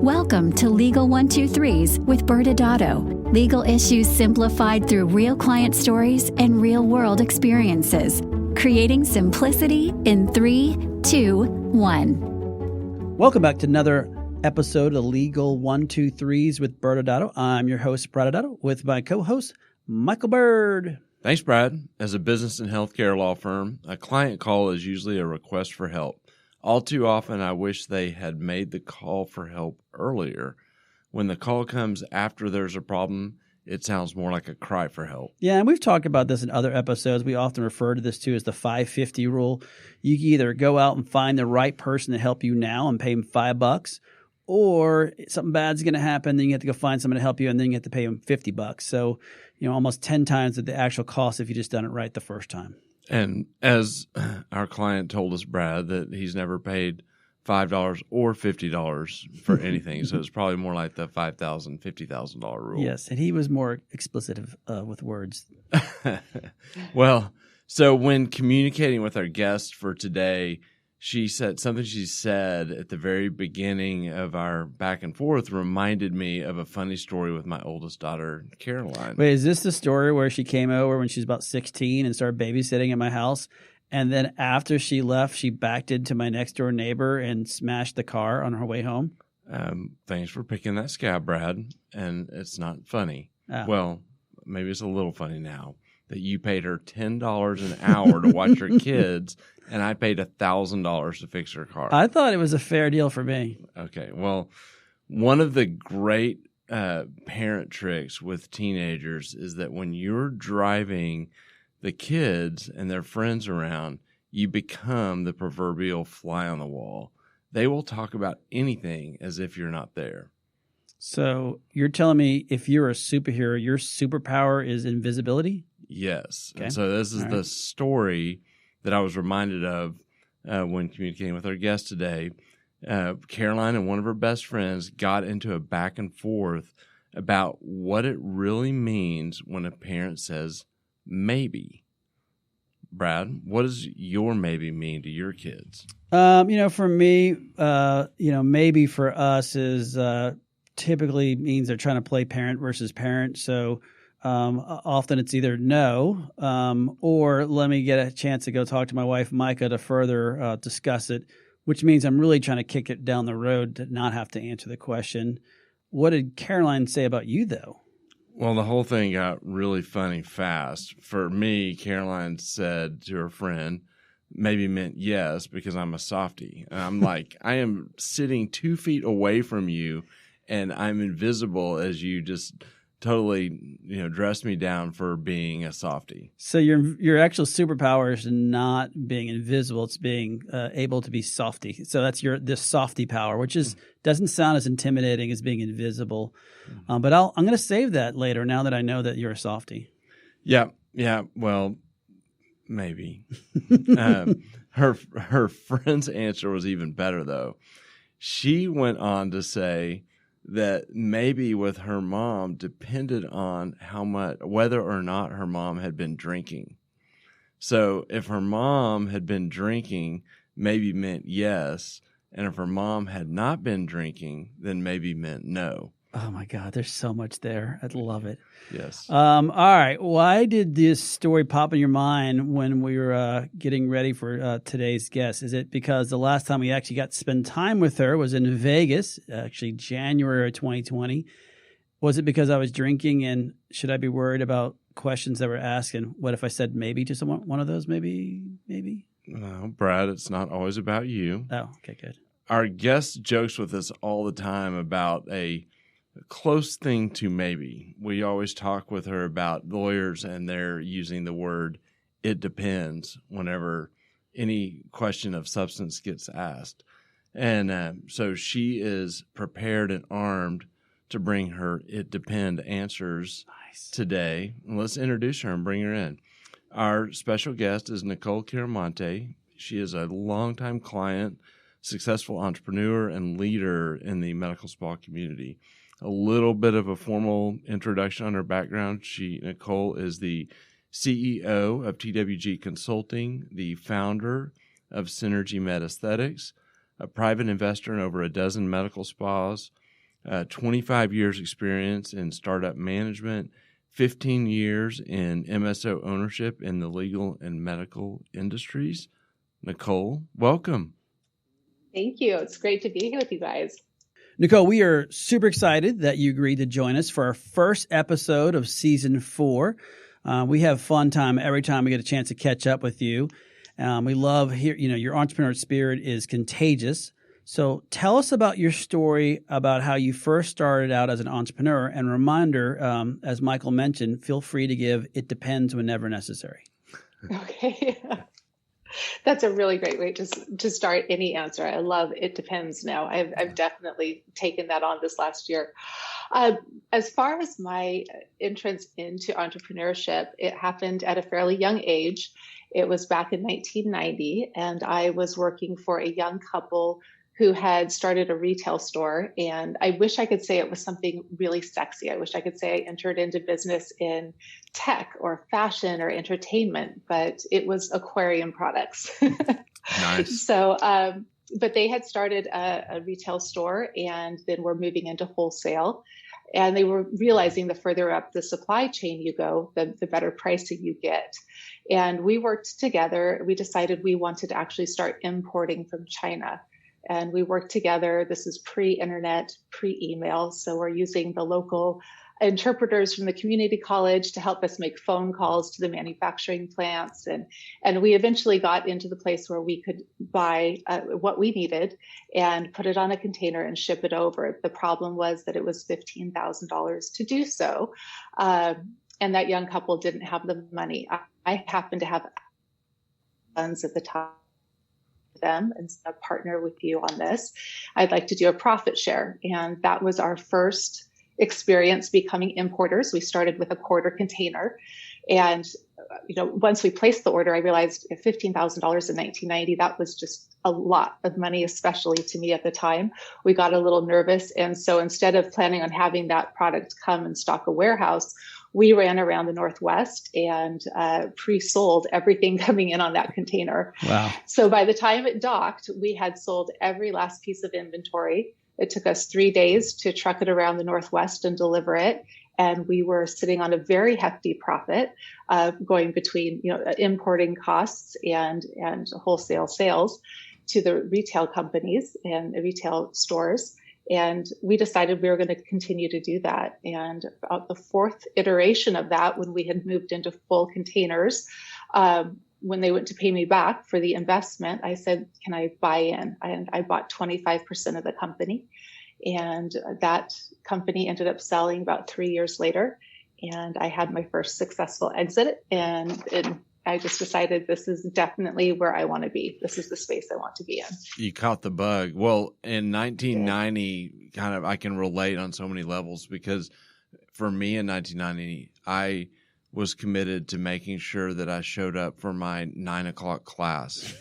Welcome to Legal 123s with ByrdAdatto. Legal issues simplified through real client stories and real-world experiences. Creating simplicity in 3, 2, 1. Welcome back to another episode of Legal 123s with ByrdAdatto. I'm your host, ByrdAdatto, with my co-host, Michael Byrd. Thanks, Brad. As a business and healthcare law firm, a client call is usually a request for help. All too often, I wish they had made the call for help earlier. When the call comes after there's a problem, it sounds more like a cry for help. Yeah, and we've talked about this in other episodes. We often refer to this too as the 550 rule. You can either go out and find the right person to help you now and pay them $5, or something bad's going to happen, then you have to go find someone to help you, and then you have to pay them $50. So, almost 10 times the actual cost if you just done it right the first time. And as our client told us, Brad, that he's never paid $5 or $50 for anything. So it's probably more like the $5,000, $50,000 rule. Yes, and he was more explicit with words. Well, so when communicating with our guest for today, she said something she said at the very beginning of our back and forth reminded me of a funny story with my oldest daughter, Caroline. Wait, is this the story where she came over when she was about 16 and started babysitting at my house? And then after she left, she backed into my next door neighbor and smashed the car on her way home? Thanks for picking that scab, Brad. And it's not funny. Oh. Well, maybe it's a little funny now that you paid her $10 an hour to watch her kids, and I paid $1,000 to fix her car. I thought it was a fair deal for me. Okay. Well, one of the great parent tricks with teenagers is that when you're driving the kids and their friends around, you become the proverbial fly on the wall. They will talk about anything as if you're not there. So you're telling me if you're a superhero, your superpower is invisibility? Yes. Okay. And so this is the story that I was reminded of when communicating with our guest today. Caroline and one of her best friends got into a back and forth about what it really means when a parent says maybe. Brad, what does your maybe mean to your kids? For me, maybe for us is typically means they're trying to play parent versus parent. So often it's either no or let me get a chance to go talk to my wife, Micah, to further discuss it, which means I'm really trying to kick it down the road to not have to answer the question. What did Caroline say about you, though? Well, the whole thing got really funny fast. For me, Caroline said to her friend, maybe meant yes because I'm a softie. And I'm like, I am sitting 2 feet away from you and I'm invisible as you just totally, dress me down for being a softie. So your actual superpower is not being invisible; it's being able to be softie. So that's this softie power, which doesn't sound as intimidating as being invisible. But I'm going to save that later. Now that I know that you're a softie. Yeah. Well, maybe. Her friend's answer was even better, though. She went on to say that maybe with her mom depended on whether or not her mom had been drinking. So if her mom had been drinking, maybe meant yes. And if her mom had not been drinking, then maybe meant no. Oh my God, there's so much there. I love it. Yes. All right. Why did this story pop in your mind when we were getting ready for today's guest? Is it because the last time we actually got to spend time with her was in Vegas, actually January of 2020? Was it because I was drinking, and should I be worried about questions that were asked? And what if I said maybe to someone, one of those maybe? No, Brad, it's not always about you. Oh, okay, good. Our guest jokes with us all the time about a close thing to maybe. We always talk with her about lawyers and they're using the word it depends whenever any question of substance gets asked. And so she is prepared and armed to bring her it depend answers today. And let's introduce her and bring her in. Our special guest is Nicole Chiaramonte. She is a longtime client, successful entrepreneur, and leader in the medical spa community. A little bit of a formal introduction on her background. Nicole is the CEO of TWG Consulting, the founder of Synergy Med Aesthetics, a private investor in over a dozen medical spas, 25 years experience in startup management, 15 years in MSO ownership in the legal and medical industries. Nicole, welcome. Thank you. It's great to be here with you guys. Nicole, we are super excited that you agreed to join us for our first episode of season 4. We have fun time every time we get a chance to catch up with you. We love your entrepreneur spirit is contagious. So tell us about your story about how you first started out as an entrepreneur, and reminder, as Michael mentioned, feel free to give "it depends" whenever necessary. Okay. That's a really great way to start any answer. I love "it depends" now. I've definitely taken that on this last year. As far as my entrance into entrepreneurship, it happened at a fairly young age. It was back in 1990, and I was working for a young couple who had started a retail store. And I wish I could say it was something really sexy. I wish I could say I entered into business in tech or fashion or entertainment, but it was aquarium products. Nice. So, but they had started a retail store and then were moving into wholesale. And they were realizing the further up the supply chain you go, the better pricing you get. And we worked together. We decided we wanted to actually start importing from China. And we worked together. This is pre-internet, pre-email. So we're using the local interpreters from the community college to help us make phone calls to the manufacturing plants. And we eventually got into the place where we could buy what we needed and put it on a container and ship it over. The problem was that it was $15,000 to do so. And that young couple didn't have the money. I happened to have funds at the time. Them and partner with you on this. I'd like to do a profit share. And that was our first experience becoming importers. We started with a quarter container. And once we placed the order, I realized $15,000 in 1990, that was just a lot of money, especially to me at the time. We got a little nervous. And so instead of planning on having that product come and stock a warehouse, we ran around the Northwest and pre-sold everything coming in on that container. Wow. So by the time it docked, we had sold every last piece of inventory. It took us 3 days to truck it around the Northwest and deliver it. And we were sitting on a very hefty profit, going between importing costs and wholesale sales to the retail companies and the retail stores. And we decided we were going to continue to do that. And about the 4th iteration of that, when we had moved into full containers, when they went to pay me back for the investment, I said, can I buy in? And I bought 25% of the company. And that company ended up selling about 3 years later. And I had my first successful exit. And I just decided this is definitely where I want to be. This is the space I want to be in. You caught the bug. Well, in 1990, I can relate on so many levels, because for me in 1990, I was committed to making sure that I showed up for my 9 o'clock class.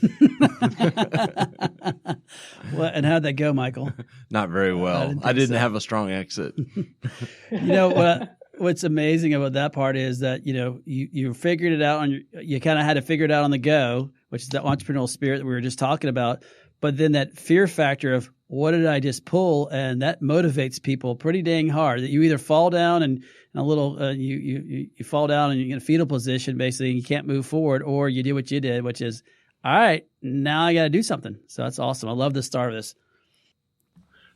Well, and how'd that go, Michael? Not very well. I didn't have a strong exit. What's amazing about that part is that, you figured it out you kind of had to figure it out on the go, which is the entrepreneurial spirit that we were just talking about. But then that fear factor of what did I just pull? And that motivates people pretty dang hard, that you either fall down and you fall down and you're in a fetal position, basically, and you can't move forward, or you do what you did, which is, all right, now I got to do something. So that's awesome. I love the start of this.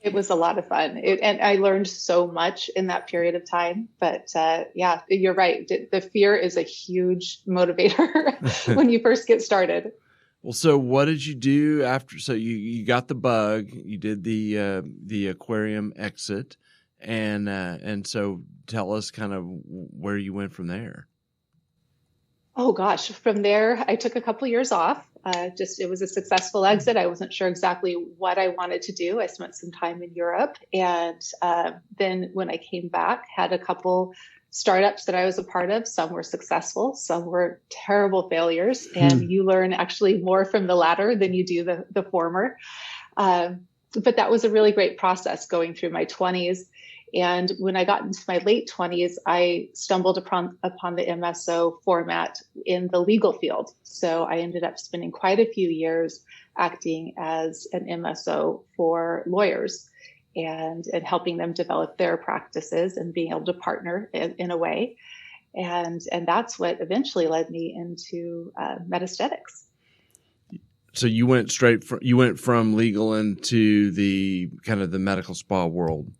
It was a lot of fun. And I learned so much in that period of time. But yeah, you're right. The fear is a huge motivator when you first get started. Well, so what did you do after? So you got the bug, you did the aquarium exit, and so tell us kind of where you went from there. Oh gosh, from there I took a couple of years off. It was a successful exit. I wasn't sure exactly what I wanted to do. I spent some time in Europe, and then when I came back, had a couple startups that I was a part of. Some were successful, some were terrible failures, and you learn actually more from the latter than you do the former. But that was a really great process going through my 20s. And when I got into my late 20s, I stumbled upon the MSO format in the legal field. So I ended up spending quite a few years acting as an MSO for lawyers. and helping them develop their practices and being able to partner in a way. And that's what eventually led me into metaesthetics. So you went from legal into the kind of the medical spa world.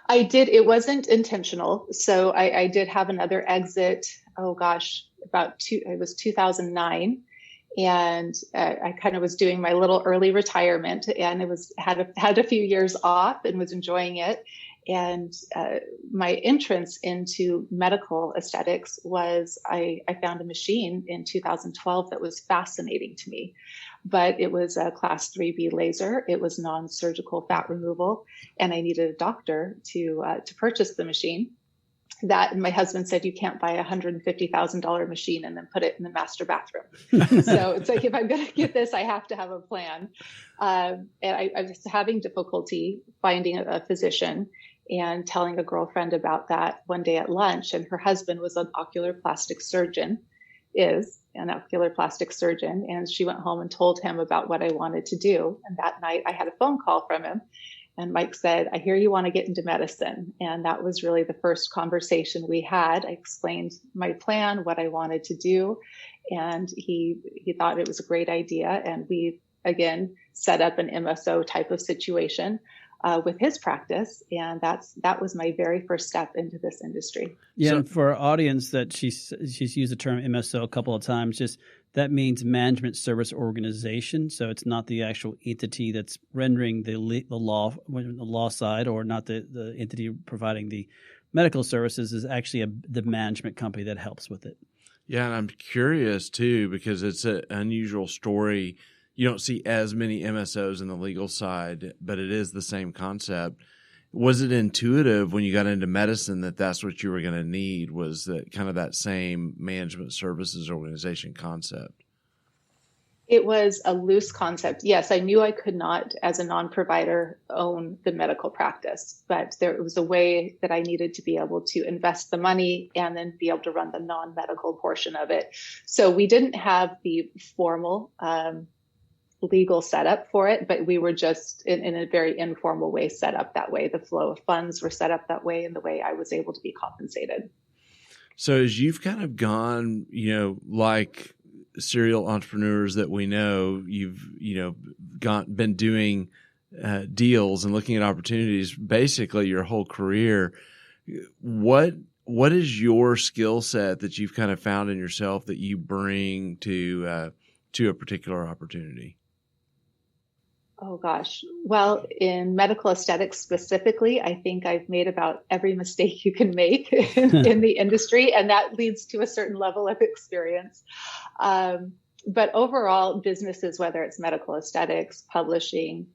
I did. It wasn't intentional. So I did have another exit. Oh gosh, it was 2009. And I kind of was doing my little early retirement, and had a few years off and was enjoying it. And my entrance into medical aesthetics was I found a machine in 2012 that was fascinating to me, but it was a class 3B laser. It was non-surgical fat removal, and I needed a doctor to purchase the machine. And my husband said, you can't buy a $150,000 machine and then put it in the master bathroom. So it's like, if I'm going to get this, I have to have a plan. And I was having difficulty finding a physician, and telling a girlfriend about that one day at lunch. And her husband is an ocular plastic surgeon. And she went home and told him about what I wanted to do. And that night I had a phone call from him. And Mike said, I hear you want to get into medicine. And that was really the first conversation we had. I explained my plan, what I wanted to do. And he thought it was a great idea. And we, again, set up an MSO type of situation with his practice. And that was my very first step into this industry. Yeah, and for our audience, that she's used the term MSO a couple of times, just that means management service organization. So it's not the actual entity that's rendering the law side, or not the entity providing the medical services, is actually the management company that helps with it. Yeah, and I'm curious too, because it's an unusual story. You don't see as many MSOs in the legal side, but it is the same concept. Was it intuitive when you got into medicine that that's what you were going to need? Was that kind of that same management services organization concept? It was a loose concept. Yes, I knew I could not, as a non-provider, own the medical practice, but there was a way that I needed to be able to invest the money and then be able to run the non-medical portion of it. So we didn't have the formal legal setup for it, but we were just in a very informal way set up that way. The flow of funds were set up that way, and the way I was able to be compensated. So as you've kind of gone, like serial entrepreneurs that we know, you've been doing deals and looking at opportunities basically your whole career. What is your skill set that you've kind of found in yourself that you bring to a particular opportunity? Oh gosh. Well, in medical aesthetics specifically, I think I've made about every mistake you can make in the industry, and that leads to a certain level of experience. But overall, businesses, whether it's medical aesthetics, publishing,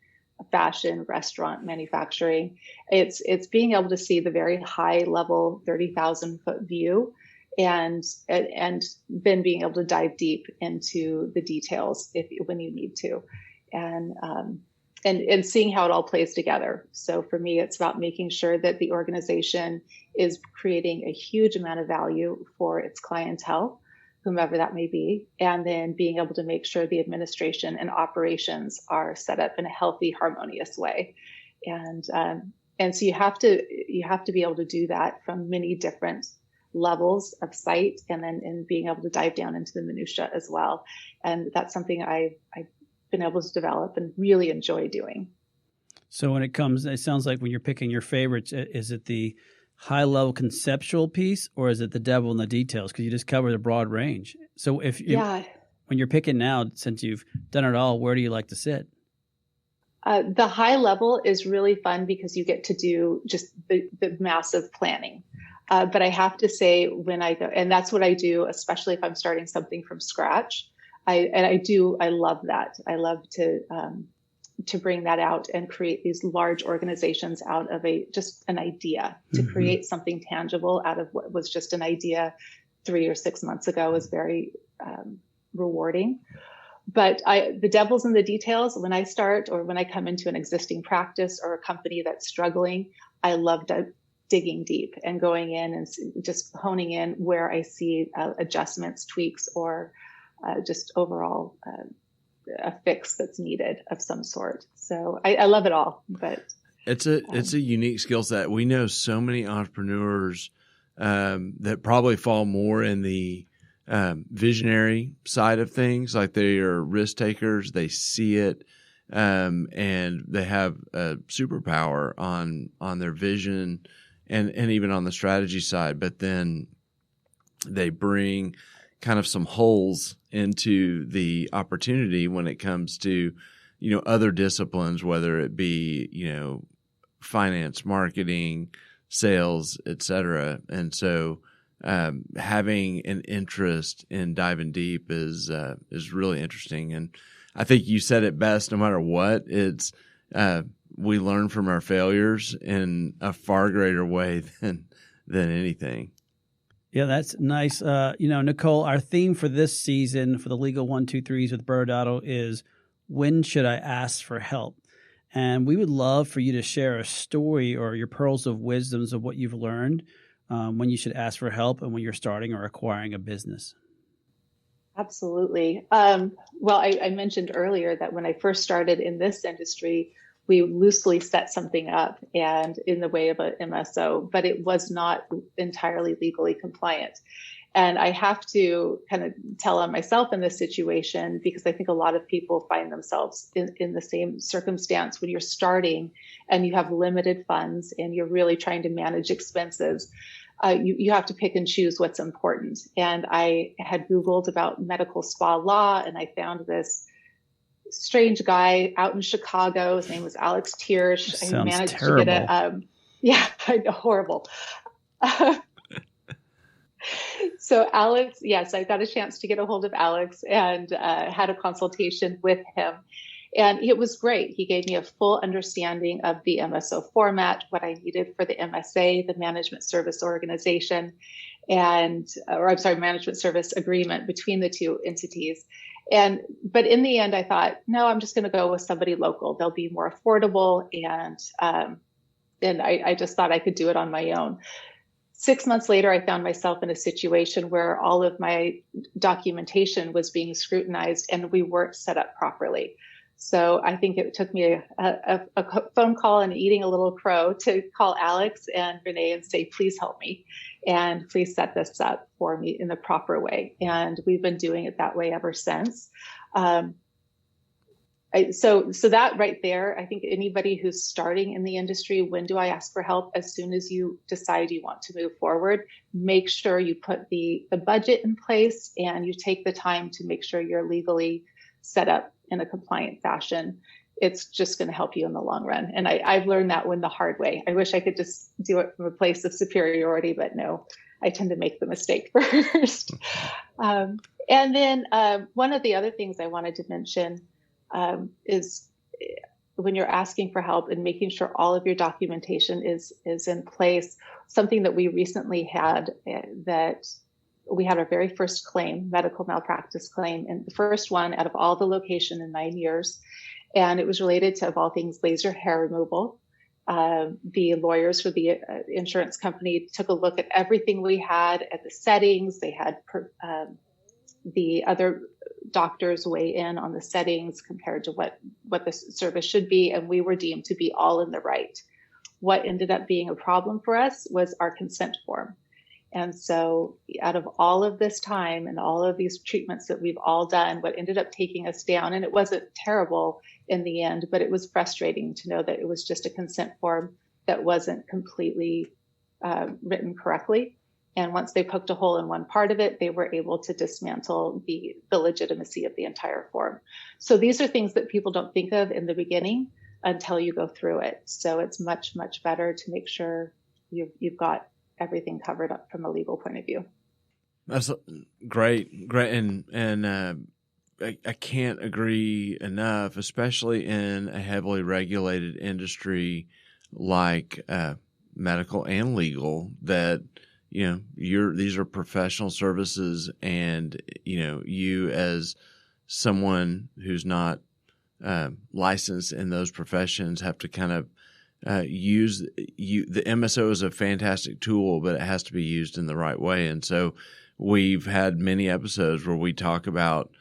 fashion, restaurant, manufacturing, it's being able to see the very high level 30,000-foot view, and then being able to dive deep into the details when you need to. And seeing how it all plays together. So for me, it's about making sure that the organization is creating a huge amount of value for its clientele, whomever that may be, and then being able to make sure the administration and operations are set up in a healthy, harmonious way. And so you have to be able to do that from many different levels of sight, and then in being able to dive down into the minutia as well. And that's something I've been able to develop and really enjoy doing. So when it sounds like when you're picking your favorites, is it the high level conceptual piece, or is it the devil in the details? Because you just covered a broad range. So when you're picking now, since you've done it all, where do you like to sit? The high level is really fun because you get to do just the massive planning. But I have to say, when I go, and that's what I do, especially if I'm starting something from scratch. I love that. I love to bring that out and create these large organizations out of just an idea. To create something tangible out of what was just an idea 3 or 6 months ago is very rewarding. But the devil's in the details. When I start, or when I come into an existing practice or a company that's struggling, I love digging deep and going in and just honing in where I see adjustments, tweaks, or just overall a fix that's needed of some sort. So I love it all, but it's a unique skill set. We know so many entrepreneurs that probably fall more in the visionary side of things, like they are risk takers. They see it, and they have a superpower on their vision and even on the strategy side. But then they bring kind of some holes into the opportunity when it comes to, other disciplines, whether it be, finance, marketing, sales, et cetera. And so having an interest in diving deep is really interesting. And I think you said it best. No matter what, it's we learn from our failures in a far greater way than anything. Yeah, that's nice. Nicole, our theme for this season for the Legal 1-2-3s with ByrdAdatto is, when should I ask for help? And we would love for you to share a story or your pearls of wisdoms of what you've learned when you should ask for help and when you're starting or acquiring a business. Absolutely. Well, I mentioned earlier that when I first started in this industry, we loosely set something up and in the way of an MSO, but it was not entirely legally compliant. And I have to kind of tell on myself in this situation, because I think a lot of people find themselves in the same circumstance when you're starting and you have limited funds and you're really trying to manage expenses. You have to pick and choose what's important. And I had Googled about medical spa law, and I found this strange guy out in Chicago. His name was Alex Tiersch. Sounds I managed terrible. to get I know, horrible. So Alex, yes, I got a chance to get a hold of Alex and had a consultation with him. And it was great. He gave me a full understanding of the MSO format, what I needed for the MSA, the management service organization, management service agreement between the two entities. But in the end, I thought, no, I'm just going to go with somebody local. They'll be more affordable. And I just thought I could do it on my own. 6 months later, I found myself in a situation where all of my documentation was being scrutinized and we weren't set up properly. So I think it took me a phone call and eating a little crow to call Alex and Renee and say, please help me and please set this up for me in the proper way. And we've been doing it that way ever since. So that right there, I think anybody who's starting in the industry, when do I ask for help? As soon as you decide you want to move forward, make sure you put the budget in place and you take the time to make sure you're legally set up in a compliant fashion. It's just going to help you in the long run. And I've learned that one the hard way. I wish I could just do it from a place of superiority, but no, I tend to make the mistake first. And then one of the other things I wanted to mention is when you're asking for help and making sure all of your documentation is in place. Something that we recently had that we had our very first claim, medical malpractice claim, and the first one out of all the location in 9 years. And it was related to, of all things, laser hair removal. The lawyers for the insurance company took a look at everything we had, at the settings. They had the other doctors weigh in on the settings compared to what the service should be, and we were deemed to be all in the right. What ended up being a problem for us was our consent form. And so out of all of this time and all of these treatments that we've all done, what ended up taking us down, and it wasn't terrible in the end, but it was frustrating to know that it was just a consent form that wasn't completely written correctly. And once they poked a hole in one part of it, they were able to dismantle the legitimacy of the entire form. So these are things that people don't think of in the beginning until you go through it. So it's much, much better to make sure you've got everything covered up from a legal point of view. That's great. And I can't agree enough, especially in a heavily regulated industry like medical and legal, that these are professional services, and you as someone who's not licensed in those professions have to kind of use the MSO is a fantastic tool, but it has to be used in the right way. And so we've had many episodes where we talk about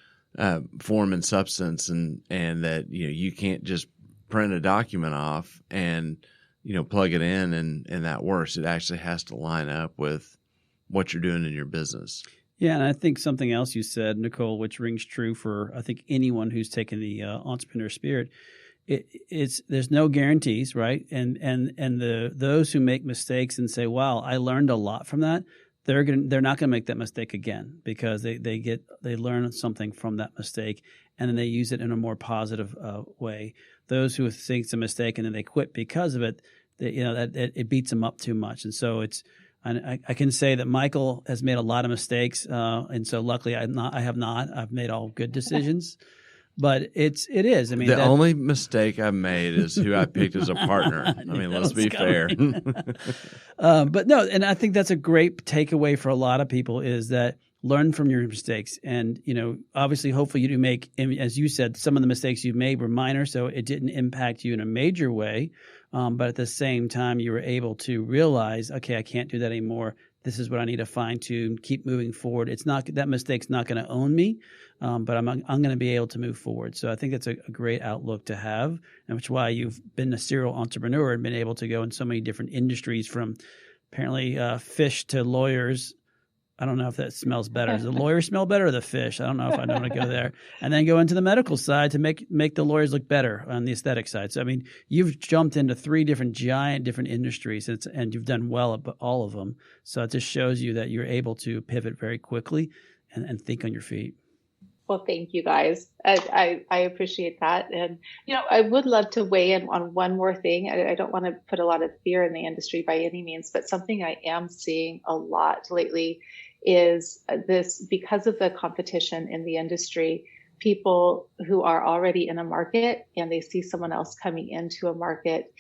form and substance, and that you can't just print a document off and plug it in and that works. It actually has to line up with what you're doing in your business. Yeah, and I think something else you said, Nicole, which rings true for I think anyone who's taken the entrepreneur spirit. It's there's no guarantees, right? And those who make mistakes and say, "Wow, I learned a lot from that," they're not going to make that mistake again, because they learn something from that mistake, and then they use it in a more positive way. Those who think it's a mistake and then they quit because of it, that it beats them up too much. And so I can say that Michael has made a lot of mistakes, and so luckily I have not. I've made all good decisions. But it is. I mean, the only mistake I've made is who I picked as a partner. I mean, let's be fair. But no, and I think that's a great takeaway for a lot of people, is that learn from your mistakes. And, obviously, hopefully you do make, as you said, some of the mistakes you've made were minor, so it didn't impact you in a major way. But at the same time, you were able to realize, okay, I can't do that anymore. This is what I need to fine tune, keep moving forward. It's not that mistake's not going to own me, but I'm going to be able to move forward. So I think that's a great outlook to have, and which is why you've been a serial entrepreneur and been able to go in so many different industries, from apparently fish to lawyers. I don't know if that smells better. Does the lawyer smell better or the fish? I don't know if I want to go there. And then go into the medical side to make the lawyers look better on the aesthetic side. So, I mean, you've jumped into 3 different industries, and you've done well at all of them. So it just shows you that you're able to pivot very quickly and think on your feet. Well, thank you guys. I appreciate that. And, I would love to weigh in on one more thing. I don't want to put a lot of fear in the industry by any means, but something I am seeing a lot lately is this, because of the competition in the industry, people who are already in a market and they see someone else coming into a market,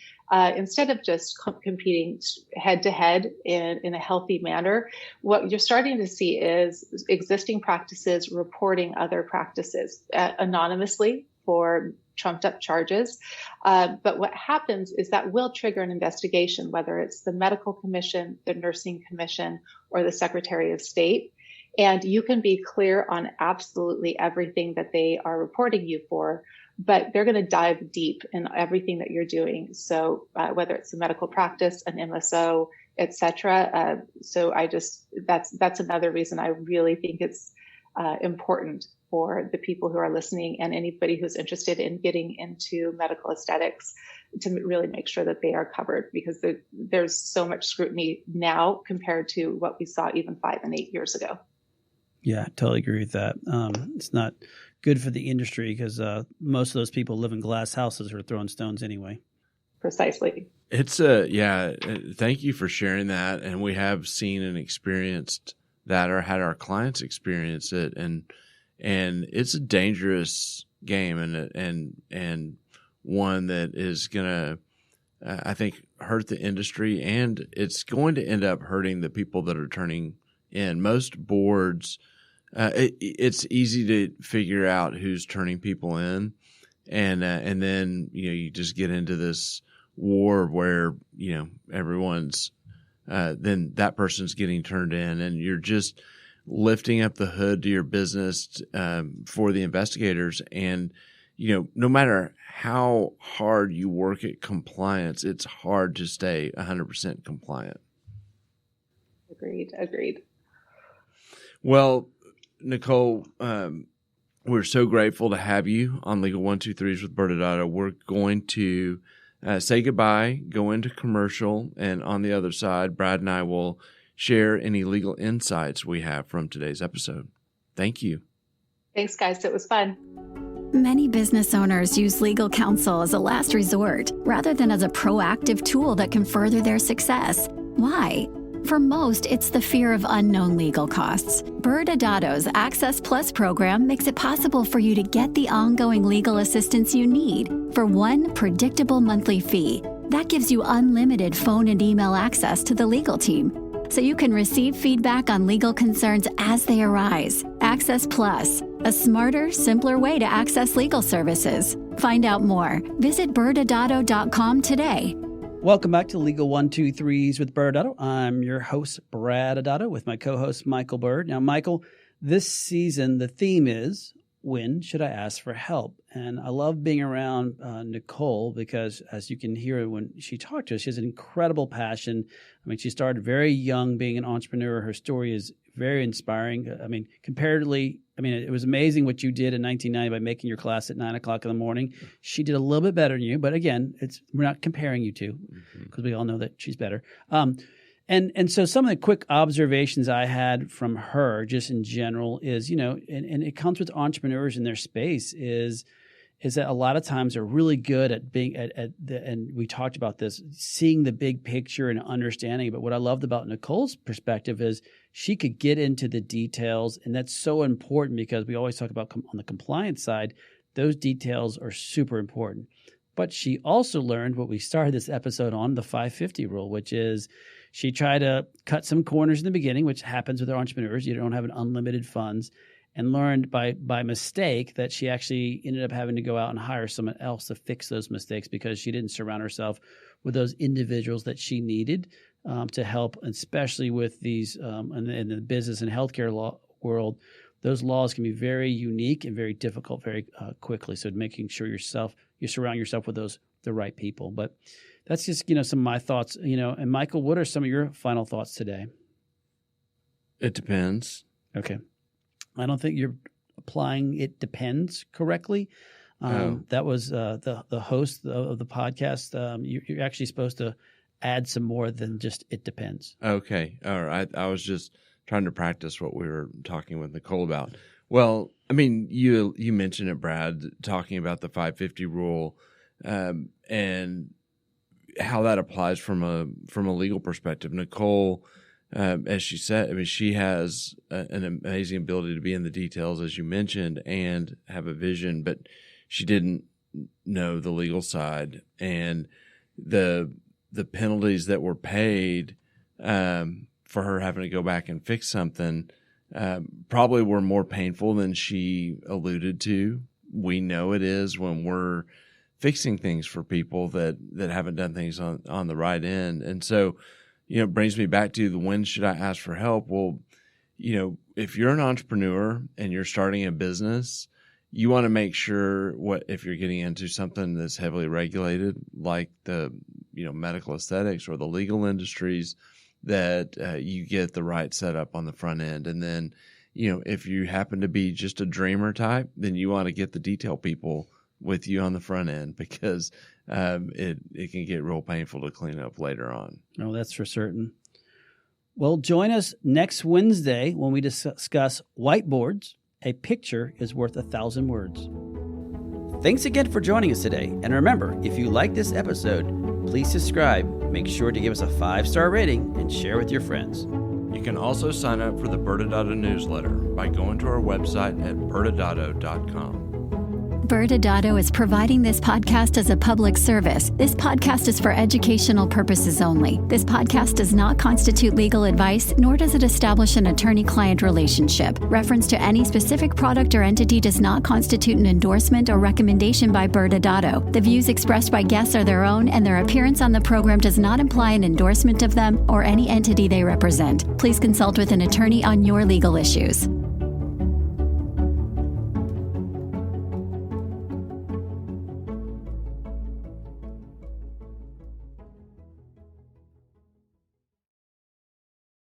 instead of just competing head to head in a healthy manner, what you're starting to see is existing practices reporting other practices anonymously for trumped up charges. But what happens is that will trigger an investigation, whether it's the medical commission, the nursing commission, or the Secretary of State. And you can be clear on absolutely everything that they are reporting you for, but they're going to dive deep in everything that you're doing. So whether it's a medical practice, an MSO, et cetera. So that's another reason I really think it's important for the people who are listening and anybody who's interested in getting into medical aesthetics to really make sure that they are covered, because there's so much scrutiny now compared to what we saw even 5 and 8 years ago. Yeah, I totally agree with that. It's not good for the industry, because most of those people live in glass houses or throwing stones anyway. Precisely. It's thank you for sharing that. And we have seen and experienced that, or had our clients experience it. And it's a dangerous game, and one that is going to, I think, hurt the industry, and it's going to end up hurting the people that are turning in. Most boards, it's easy to figure out who's turning people in, and then you just get into this war where everyone's then that person's getting turned in, and you're just lifting up the hood to your business for the investigators. And no matter how hard you work at compliance, it's hard to stay 100% compliant. Agreed. Well, Nicole, we're so grateful to have you on Legal 123s with ByrdAdatto. We're going to say goodbye, go into commercial, and on the other side, Brad and I will share any legal insights we have from today's episode. Thank you. Thanks, guys. It was fun. Many business owners use legal counsel as a last resort rather than as a proactive tool that can further their success. Why? For most, it's the fear of unknown legal costs. ByrdAdatto's Access Plus program makes it possible for you to get the ongoing legal assistance you need for one predictable monthly fee. That gives you unlimited phone and email access to the legal team, so you can receive feedback on legal concerns as they arise. Access Plus, a smarter, simpler way to access legal services. Find out more. Visit ByrdAdatto.com today. Welcome back to Legal 123s with ByrdAdatto. I'm your host, Brad Adatto, with my co-host, Michael Byrd. Now, Michael, this season, the theme is when should I ask for help? And I love being around Nicole because, as you can hear when she talked to us, she has an incredible passion. I mean, she started very young being an entrepreneur. Her story is very inspiring. I mean, comparatively, it was amazing what you did in 1990 by making your class at 9 o'clock in the morning. She did a little bit better than you, but again, we're not comparing you two because we all know that she's better. And so some of the quick observations I had from her just in general is, and it comes with entrepreneurs in their space is that a lot of times they're really good at being and we talked about this, seeing the big picture and understanding. But what I loved about Nicole's perspective is she could get into the details. And that's so important because we always talk about on the compliance side, those details are super important. But she also learned what we started this episode on, the 550 rule, which is she tried to cut some corners in the beginning, which happens with entrepreneurs. You don't have an unlimited funds, and learned by mistake that she actually ended up having to go out and hire someone else to fix those mistakes because she didn't surround herself with those individuals that she needed to help, especially with these in the business and healthcare law world. Those laws can be very unique and very difficult very quickly. So making sure you surround yourself with the right people. But that's just, some of my thoughts, and Michael, what are some of your final thoughts today? It depends. Okay. I don't think you're applying "it depends" correctly. That was the host of the podcast. You're actually supposed to add some more than just "it depends." Okay. All right. I was just trying to practice what we were talking with Nicole about. Well, you mentioned it, Brad, talking about the 550 rule and how that applies from a legal perspective. Nicole, as she said, she has an amazing ability to be in the details, as you mentioned, and have a vision, but she didn't know the legal side and the penalties that were paid for her having to go back and fix something probably were more painful than she alluded to. We know it is when we're fixing things for people that haven't done things on the right end. And so, it brings me back to when should I ask for help? Well, if you're an entrepreneur and you're starting a business, you want to make sure if you're getting into something that's heavily regulated, like the, medical aesthetics or the legal industries, that you get the right setup on the front end. And then, if you happen to be just a dreamer type, then you want to get the detail people with you on the front end because it can get real painful to clean up later on. Oh, that's for certain. Well, join us next Wednesday when we discuss whiteboards. A picture is worth 1,000 words. Thanks again for joining us today. And remember, if you like this episode, please subscribe, make sure to give us a 5-star rating, and share with your friends. You can also sign up for the ByrdAdatto newsletter by going to our website at ByrdAdatto.com. ByrdAdatto is providing this podcast as a public service. This podcast is for educational purposes only. This podcast does not constitute legal advice, nor does it establish an attorney-client relationship. Reference to any specific product or entity does not constitute an endorsement or recommendation by ByrdAdatto. The views expressed by guests are their own, and their appearance on the program does not imply an endorsement of them or any entity they represent. Please consult with an attorney on your legal issues.